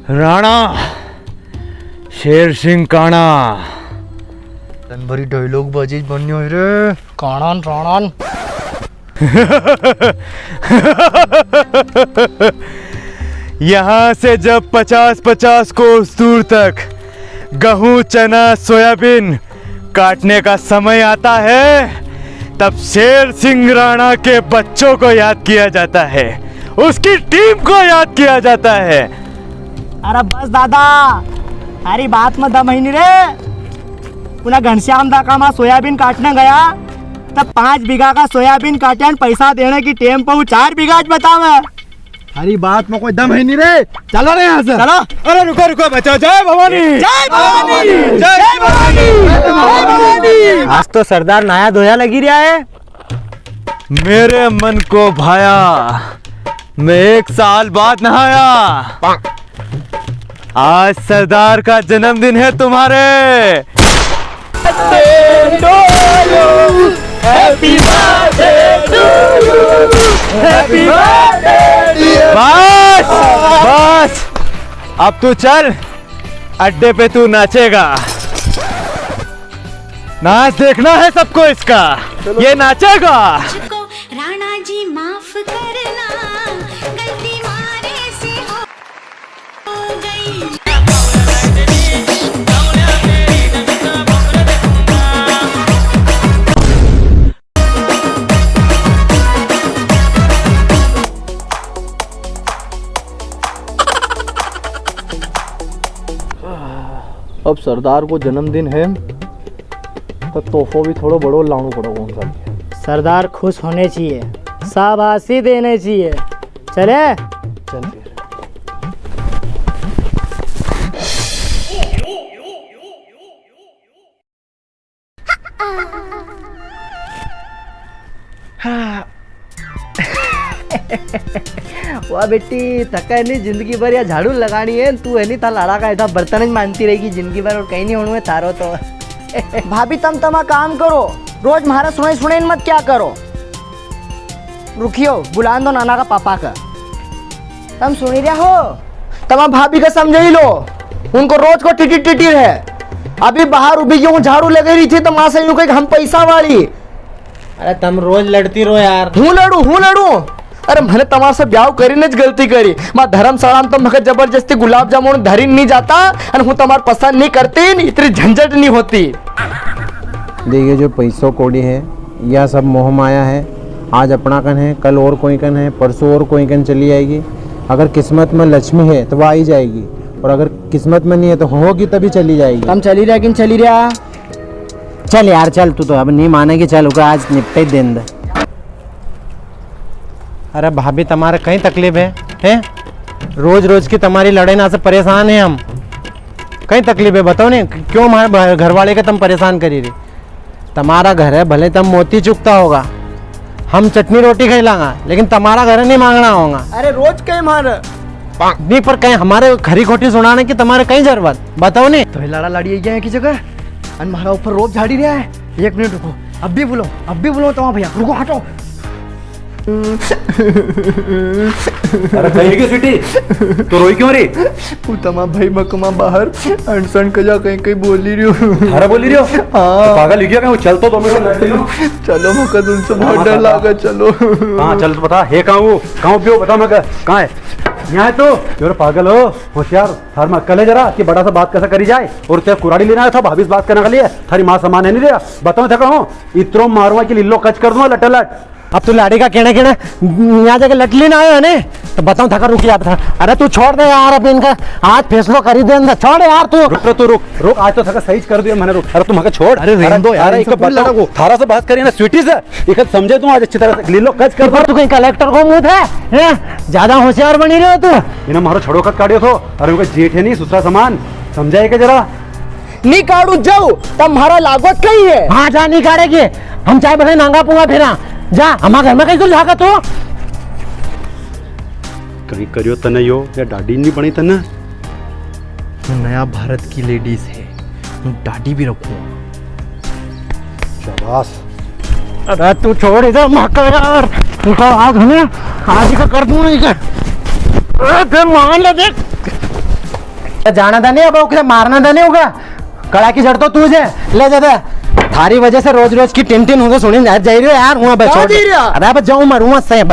राणा शेर सिंह काणा भरी डायलॉग बाजी बननी हो रे काणन राणन। यहाँ से जब 50-50 कोस दूर तक गेहूं, चना, सोयाबीन काटने का समय आता है तब शेर सिंह राणा के बच्चों को याद किया जाता है, उसकी टीम को याद किया जाता है। अरे बस दादा, अरे बात में दम ही नहीं रे। पुनः घनश्याम दा का सोयाबीन काटने गया तब 5 बीघा का सोयाबीन काटे पैसा देने की टेम पर 4 बीघा बतावे। हरी बात में कोई दम है नहीं रे, चलो रे यहाँ से। चलो। अरे रुको रुको बचाओ, जय भवानी, जय भवानी, जय भवानी, जय भवानी। आज तो सरदार नया धोया लगी रहा है। मेरे मन को भाया, मैं 1 साल बाद नहाया। आज सरदार का जन्मदिन है तुम्हारे। Happy birthday to you, happy birthday. बस बस, अब तू चल, अड्डे पे तू नाचेगा। नाच देखना है सबको इसका, ये नाचेगा। मुझको राणा जी माफ करना, गलती मारे से हो गई। अब सरदार को जन्मदिन है तो तोहफा भी थोड़ा बड़ो लाना पड़ेगा उनका। सरदार खुश होने चाहिए, शाबाशी देने चाहिए। चले चल फिर। वाह बेटी, थका नहीं जिंदगी भर या झाड़ू लगानी है, तू है नहीं था लाड़ा का ऐसा बर्तन ही मानती रहेगी जिंदगी भर और कहीं नहीं होने में तारो तो। भाभी तम तमा काम करो, रोज महाराज सुने सुने मत क्या करो। रुकियो, बुला दो नाना का पापा का। तुम सुनी रहा हो, तमा भाभी का समझ ही लो, उनको रोज को टिटी टिटी है। अभी बाहर उभी क्यों झाड़ू लगे रही थी तो माँ से यूं कही हम पैसा वाली। अरे तुम रोज लड़ती रहो यार। हूँ लड़ू। अरे मैंने तुम्हारे से ब्याह करी गलती करी। माँ धर्मशाला में तो मैं जबरदस्ती गुलाब जामुन धरी नहीं जाता और हूँ तुम्हारे पसंद नहीं करती, इतनी झंझट नहीं होती। देखिए जो पैसों कौड़ी है यह सब मोह माया है। आज अपना कन है, कल और कोई कन है, परसों और कोई कन चली जाएगी। अगर किस्मत में लक्ष्मी है तो वह आ ही जाएगी, और अगर किस्मत में नहीं है तो होगी तभी चली जाएगी। हम चली रहा कि चली रहा। चल यार चल, तू तो अब नहीं मानेगी, चल उका आज निपटे दिन दे। अरे भाभी तुम्हारे कहीं तकलीफ है? रोज रोज की तुम्हारी लड़ाई ना से परेशान है हम। कहीं तकलीफ है बताओ नहीं, क्यों हमारे घर वाले के तुम परेशान करी रही? तुम्हारा घर है, भले तुम मोती चुकता होगा, हम चटनी रोटी खिलाऊंगा, लेकिन तुम्हारा घर नहीं मांगना होगा। अरे रोज कहीं मार नहीं, पर कहीं हमारे खरी खोटी सुनाने की तुम्हारे कहीं जरूरत बताओ नहीं। तो लड़ा लड़ी गया है की जगह और हमारा ऊपर रोब झाड़ी रहा है। 1 मिनट रुको, अब भी बोलो तो भैया रुको, हटो। अरे कहीं की स्वीटी, तो रोई क्यों रही? तमा भाई मकमा बाहर अनसन कजा कहीं बोली रही हो। अरे बोली रही हो? हाँ पागल लिखिया कहीं, चल तो 2 मिनट लड़ते हो। चलो मुझे तुमसे बहुत डर लगा, चलो। हाँ चल, तो बता है कहाँ वो, कहाँ पियो बता, मैं कहाँ है? यहाँ है तो यार, पागल हो होशियार, थार में अक्ल है जरा कि बड़ा सा बात कैसा करी जाए। और तेरे कुराड़ी लेना आया था भाभी से बात करने के लिए, थारी माँ सामान है नहीं दिया। बताओ थका हूँ, इतरो मारुआ की लिल्लो कच कर दूंगा लट। अब तू लाड़ी का कहना यहाँ जाके लट लेना आया है तो बताऊँ थका रुकी आप। अरे तू छोड़ दे यार, अब इनका आज फैसलो कर ही दे, छोड़ यार तू। रुक आज तो थका सही कर दिया मैंने, रुक। अरे तुम छोड़, अरे रहने दो यार, एक बता को थारा से बात करिए ना स्वीटी से, एक समझे तुम आज अच्छी तरह से लिल्लो कच कर। तू कहीं कलेक्टर को मुँह है, ज्यादा होशियार बनी रहे हो तू। इन्हें मारो छड़ो कट काटियो थो। अरे उनका जेठ है नहीं, दूसरा सामान समझाएगा जरा। नहीं काटू जाओ, तुम्हारा लागत कहीं है। हाँ जा, नहीं काटेगी, हम चाहे बता नांगा पूंगा फिरा जा, हमारे घर में कहीं तो जागा तो कहीं करियो तने यो या डाडी नहीं बनी तने। नया भारत की लेडीज है, दाढ़ी भी रखूंगा। शाबाश। अरे तू छोड़ इधर मक्का यार, आज हमें आज का कर दूंगा। मान ले देख जाना था नहीं अब ओके मारना था नहीं होगा कड़ा की जड़ तो तू जे ले जा दे थारी वजह से रोज रोज की टिन टिन होगा सुनी जा रही हो यार वहां बच्चा अरे अब जाऊं मरूंगा से